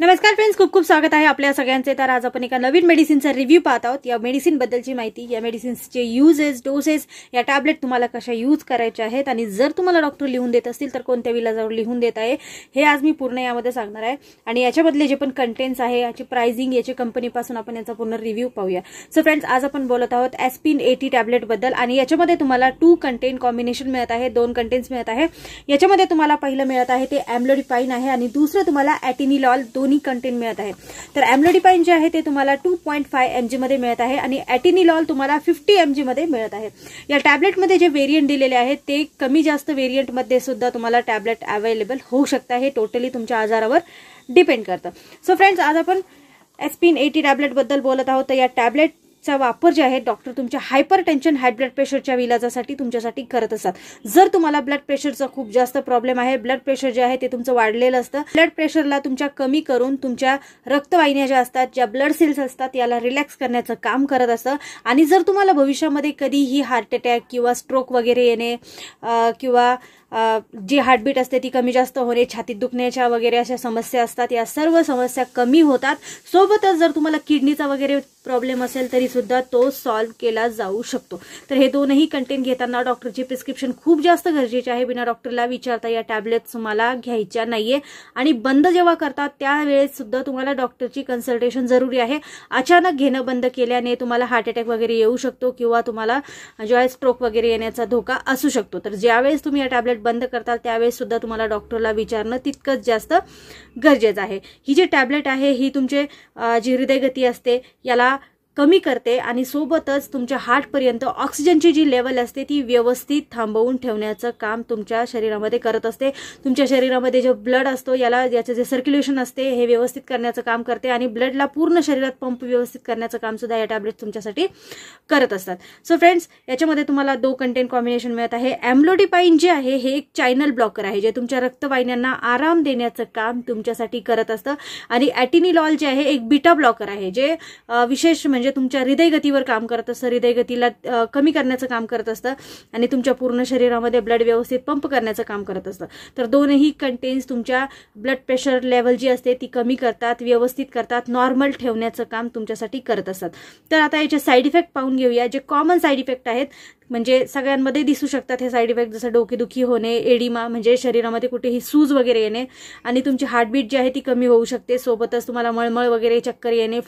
नमस्कार फ्रेंड्स, खूप खूप स्वागत आहे आपल्या सगळ्यांचे। तर आज आपण एका नवीन मेडिसिनचा रिव्ह्यू पाहत आहोत। या मेडिसिन बद्दलची माहिती, या मेडिसिन्सचे यूजेस, डोसेस, या टॅबलेट तुम्हाला कशा यूज करायचे आहेत आणि जर तुम्हाला डॉक्टर लिहून देत असतील तर कोणत्या विलाजावर लिहून देत आहे हे आज मी पूर्ण यामध्ये सांगणार आहे। आणि याच्याबद्दले जे पण कंटेंट्स आहे, याची प्राइसिंग, याची कंपनीपासून आपण याचा पूर्ण रिव्ह्यू पाहूया। सो फ्रेंड्स, आज आपण बोलत आहोत एस्पिन 80 टॅबलेट बद्दल आणि याच्यामध्ये तुम्हाला 2 कंटेंट कॉम्बिनेशन मिळत आहे, 2 कंटेंट्स मिळत आहे। याच्यामध्ये तुम्हाला पहिलं मिळत आहे ते एम्लोडिपाइन आहे आणि दुसरं तुम्हाला एटिनिलॉल, दोन्ही कंटेंट मिळत आहे। तर एम्लोडिपाइन जे आहे ते तुम्हाला 2.5 mg मध्ये मिळत आहे आणि एटिनिलॉल तुम्हाला 50 mg मध्ये मिळत आहे। या टॅबलेट मध्ये जे व्हेरिएंट दिलेले आहेत ते कमी जास्त व्हेरिएंट मध्ये सुद्धा तुम्हाला टॅबलेट अवेलेबल होऊ शकते। हे टोटली तुमच्या आजारावर डिपेंड करतं। सो फ्रेंड्स, आज आपण एस्पिन 80 टॅबलेट बद्दल बोलत आहोत। तर या टॅबलेट चा वापर जे आहे डॉक्टर तुमच्या हायपरटेन्शन, हाय ब्लड प्रेशरच्या इलाजासाठी तुमच्यासाठी करत असतात। जर तुम्हाला ब्लड प्रेशरचा खूप जास्त प्रॉब्लेम आहे, ब्लड प्रेशर जे आहे ते तुमचं वाढलेलं असतं, ब्लड प्रेशरला तुमच्या कमी करून तुमच्या रक्तवाहिन्या ज्या असतात, ज्या ब्लड सेल्स असतात, याला रिलॅक्स करण्याचं काम करत असतं। आणि जर तुम्हाला भविष्यामध्ये कधीही हार्ट अटॅक किंवा स्ट्रोक वगैरे येणे किंवा जी हार्टबीट असते ती कमी जास्त होणे, छातीत दुखण्याच्या वगैरे अशा समस्या असतात, या सर्व समस्या कमी होतात। सोबतच जर तुम्हाला किडनीचा वगैरे प्रॉब्लेम असेल तरी सुद्धा तो सॉल्व्ह केला जाऊ शकतो। तर हे दोनही कंटेंट घेताना डॉक्टरची प्रिस्क्रिप्शन खूप जास्त गरजेचे आहे। बिना डॉक्टरला विचारता या टॅबलेट्स तुम्हाला घ्यायच्या नाहीये आणि बंद जेव्हा करतात त्यावेळेस सुद्धा तुम्हाला डॉक्टरची कन्सल्टेशन जरुरी आहे। अचानक घेणं बंद केल्याने तुम्हाला हार्ट अटॅक वगैरे येऊ शकतो किंवा तुम्हाला ज्या स्ट्रोक वगैरे येण्याचा धोका असू शकतो। तर ज्यावेळेस तुम्ही या टॅबलेट बंद करताल त्यावेळेस सुद्धा तुम्हाला डॉक्टरला विचारणं तितकंच जास्त गरजेचं आहे। ही जी टॅबलेट आहे ही तुमचे जी हृदयगती असते याला कमी करते आणि सोबतच तुमच्या हार्ट पर्यंत ऑक्सिजनची जी लेवल असते ती व्यवस्थित थांबवून ठेवण्याचं काम तुमच्या शरीरामध्ये करत असते। तुमच्या शरीरामध्ये जो ब्लड असतो याला, याचे जे सर्क्युलेशन असते हे व्यवस्थित करण्याचं काम करते आणि ब्लडला पूर्ण शरीरात पंप व्यवस्थित करण्याचं काम सुद्धा या टॅबलेट तुमच्यासाठी करत असतात। सो फ्रेंड्स, याच्यामध्ये तुम्हाला 2 कंटेंट कॉम्बिनेशन मिळत आहे। एम्लोडिपाइन जे आहे हे एक चॅनल ब्लॉकर आहे जे तुमच्या रक्तवाहिन्यांना आराम देण्याचं काम तुमच्यासाठी करत असतं आणि एटिनिलॉल जे आहे एक बीटा ब्लॉकर आहे जे विशेष म्हणजे तुमच्या हृदयगतीवर काम करत असतं, हृदयगतीला कमी करण्याचं काम करत असतं आणि तुमच्या पूर्ण शरीरामध्ये ब्लड व्यवस्थित पंप करण्याचं काम करत असतं। तर दोनही कंटेंट्स तुमच्या ब्लड प्रेशर लेवल जी असते ती कमी करतात, व्यवस्थित करतात, नॉर्मल ठेवण्याचं काम तुमच्यासाठी करत असतात। तर आता याचे साईड इफेक्ट पाहून घेऊया। जे कॉमन साईड इफेक्ट आहेत म्हणजे सगळ्यांमध्ये दिसू शकतात हे साईड इफेक्ट, जसं डोकेदुखी होणे, एडिमा म्हणजे शरीरामध्ये कुठेही सूज वगैरे येणे आणि तुमची हार्टबीट जी आहे ती कमी होऊ शकते। सोबतच तुम्हाला मळमळ वगैरे, चक्कर येणे,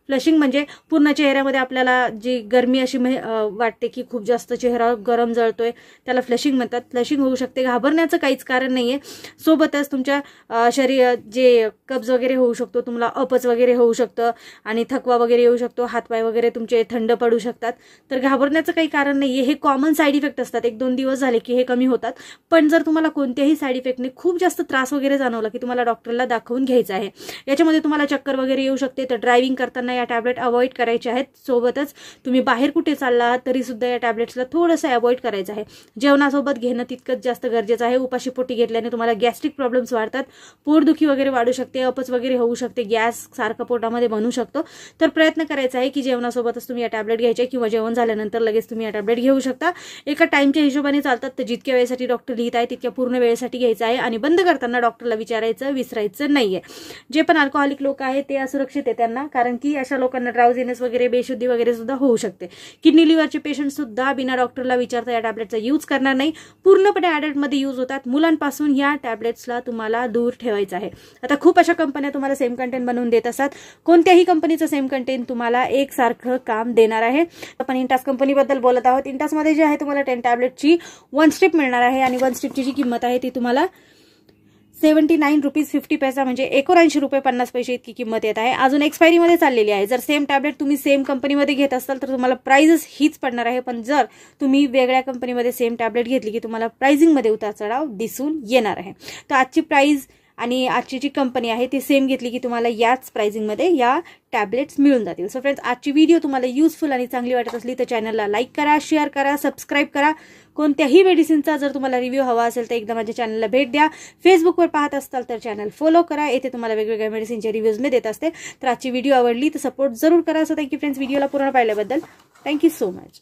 फ्लशिंग म्हणजे पूर्ण चेहऱ्यामध्ये आपल्याला जी गरमी अशी वाटते की खूप जास्त चेहरा गरम जळतोय, त्याला फ्लशिंग म्हणतात। फ्लशिंग होऊ शकते, घाबरण्याचं काहीच कारण नाहीये। सोबतच तुमच्या शरीर जे कब्ज वगैरे होऊ शकतो, तुम्हाला अपच वगैरे होऊ शकतं आणि थकवा वगैरे येऊ शकतो, हातपाय वगैरे तुमचे थंड पडू शकतात। तर घाबरण्याचं काही कारण नाहीये, हे कॉमन साईड इफेक्ट असतात। 1-2 दिवस झाले की हे कमी होतात। पण जर तुम्हाला कोणत्याही साईड इफेक्टने खूप जास्त त्रास वगैरे जाणवला की तुम्हाला डॉक्टरला दाखवून घ्यायचं आहे। याच्यामध्ये तुम्हाला चक्कर वगैरे येऊ शकते, तर ड्रायव्हिंग करताना या टॅबलेट अवॉइड करायचे आहेत। सोबतच तुम्ही बाहेर कुठे चालला आहात तरी सुद्धा या टॅबलेट्सला थोडंसं अवॉइड करायचं आहे। जेवणासोबत घेणं तितकंच जास्त गरजेचं आहे। उपाशी पोटी घेतल्याने तुम्हाला गॅस्ट्रिक प्रॉब्लेम्स वाढतात, पोटदुखी वगैरे वाढू शकते, अपच वगैरे होऊ शकते, गॅस सारखं पोटामध्ये बनू शकतो। तर प्रयत्न करायचा आहे की जेवणासोबतच तुम्ही या टॅबलेट घ्यायचे किंवा जेवण झाल्यानंतर लगेच तुम्ही या टॅबलेट घेऊ शकता। एका टाइमच्या हिशोबाने चालतात, तर जितक्या वेळेसाठी डॉक्टर लिहित आहे तितक्या पूर्ण वेळेसाठी घ्यायचं आहे आणि बंद करताना डॉक्टरला विचारायचं नाहीये। जे पण अल्कोहोलिक लोक आहेत ते असुरक्षित आहे त्यांना, कारण की अशा लोकांना ड्राउझीनेस वगैरे, बेशुद्धी वगैरे सुद्धा होऊ शकते। किडनी लिव्हरचे पेशंट सुद्धा बिना डॉक्टरला विचारता या टॅबलेटचा यूज करणार नाही। पूर्णपणे ॲडल्टमध्ये यूज होतात। मुलांपासून या टॅबलेट्सला तुम्हाला दूर ठेवायचं आहे। आता खूप अशा कंपन्या तुम्हाला सेम कंटेंट बनवून देत असतात, कोणत्याही कंपनीचं सेम कंटेंट तुम्हाला एकसारखं काम देणार आहे। आपण इंटास कंपनीबद्दल बोलत आहोत। इंटासमध्ये जे आहे तुम्हाला 10 टॅबलेटची 1 स्ट्रिप मिळणार आहे आणि 1 स्ट्रिपची जी किंमत आहे ती तुम्हाला 79 रुपीज 50 पैसा म्हणजे 79 रुपये 50 पैसे इतकी किंमत येत आहे। अजून एक्सपायरी मध्ये चाललेली आहे। जर सेम टॅबलेट तुम्ही सेम कंपनीमध्ये घेत असाल तर तुम्हाला प्राइसेस हीच पडणार आहे, पण जर तुम्ही वेगळ्या कंपनीमध्ये सेम टॅबलेट घेतली की तुम्हाला प्राइसिंग मध्ये उतार चढाव दिसून येणार आहे। तर आजची प्राइस आणि आजची जी कंपनी आहे ती सेम घेतली की तुम्हाला याच प्राइसिंग मध्ये या टॅबलेट्स मिळून जातील। सो फ्रेंड्स, आजची व्हिडिओ तुम्हाला युजफुल आणि चांगली वाटत असली तर चॅनलला लाईक करा, शेअर करा, सबस्क्राईब करा। कोणत्याही मेडिसिनचा जर तुम्हाला रिव्ह्यू हवा असेल तर एकदा माझ्या चॅनलला भेट द्या। फेसबुकवर पाहत असाल तर चॅनल फॉलो करा, येथे तुम्हाला वेगवेगळ्या मेडिसिनचे रिव्ह्यूज मी देत असते। तर आजची व्हिडिओ आवडली तर सपोर्ट जरूर करा। सो थँक्यू फ्रेंड्स, व्हिडिओला पूर्ण पाहिल्याबद्दल थँक्यू सो मच।